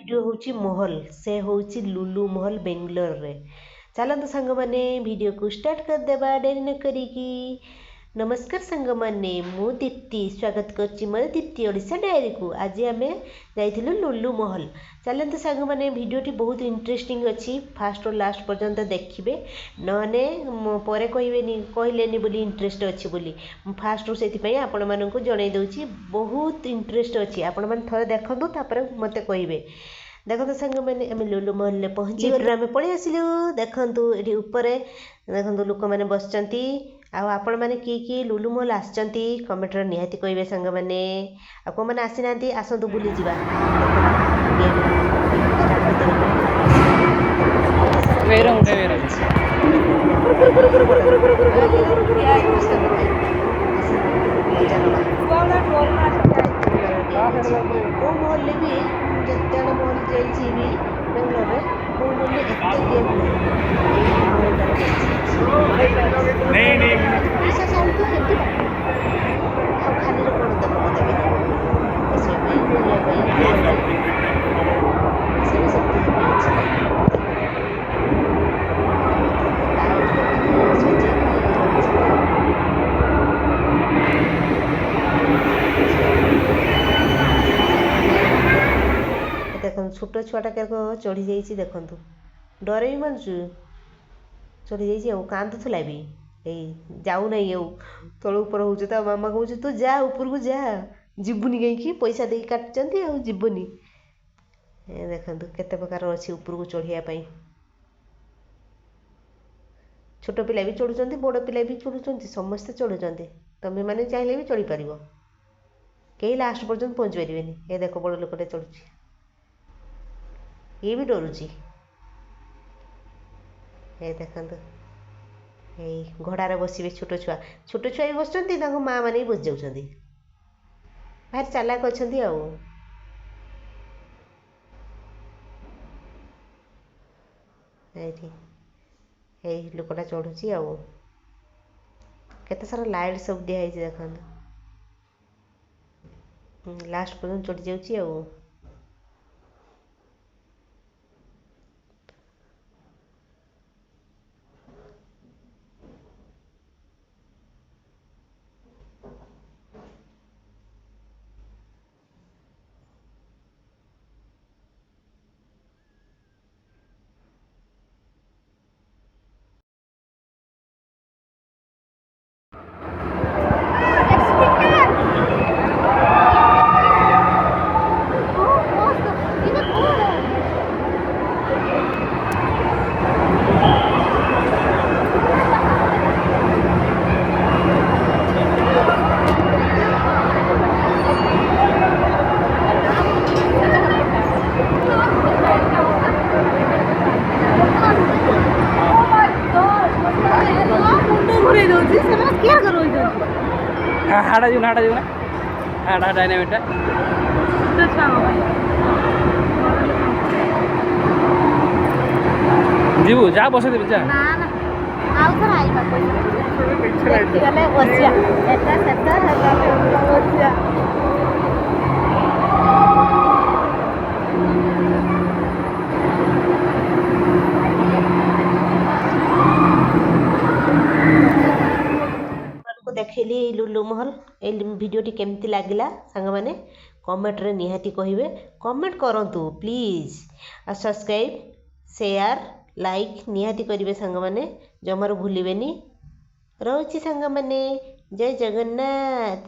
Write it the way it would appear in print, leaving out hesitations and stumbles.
Video होची महल से होची लुलु महल बेंगलोर रे। चलते सांग मैंने वीडियो को स्टार्ट कर देबा डेरी न करिकी। नमस्कार सांग मैंने मु दीप्ति स्वागत करछि मोर दीप्ति ओडिशा डायरी को। आज आम जाइथिलु लुलु महल। चलते सांग मैंने वीडियोटी बहुत इंटरेस्टिंग अच्छी फास्ट और लास्ट पर्यंत देखिए नने पर कहलेनी बोली इंटरेस्ट अच्छी बोली फास्ट से आपण मानक जन दूसरी बहुत इंटरेस्ट अच्छी आपण मैंने थे देखूँ तापर मत कहे। देखो सांग मैंने आम लुलु महल पहुँची गलु आम पलि आसिलु। देखु ये ऊपर देखो लोक मैंने बसचंती आपण मैंने किए लुलु महल आसचंती कमेंटर निहाती कहे सांग मैंने को मैंने आसी ना आसतु बुली जावा। वो महल भी जिते महल जाइए भी बेंगलोर में वो महल एत गेम खाली कौन देव देखो छोट छुआटा के चढ़ी जाइए देखु डर भी मानचु चढ़ी जाइए कांदुला भी यही जाऊ ना तल ऊपर हो मामा कह तू जा ऊपर को जा जीवनी कहीं पैसा दे काटुंट जीवनी देखु केते प्रकार अच्छी ऊपर को चढ़ाई छोट पिला भी चढ़ुंट बड़ पिला भी चढ़ुंट समस्ते चढ़ुंट तुम्हें मैंने चाहिए भी चढ़ी पार कहीं लास्ट पर्यंत पहुँची पारे। ये देख बड़ लोकटे चढ़ुची ये भी डरुची ये देखु यही घोड़ार बसवे छोट छुआ भी बस माँ मैंने भी बस जाऊँ भारी चालाक अच्छा यही लोकटा चढ़ुची केते सारा लाइट सब दिखाई देखो लास्ट पर्यंत चढ़ी जाऊँगी हाड़ा जो हाड़ा डायनामिक जीवु जा बस देवी जा देखली लुलु महल ए वीडियोटी केमती लगिला सांग मैंने कमेंट रे निहाती कहिबे कमेंट करंतु प्लीज आ सब्सक्राइब शेयर लाइक निहाती करिवे सांग मैंने जमार भूलिबेनी। रहउची सांग मैंने जय जगन्नाथ।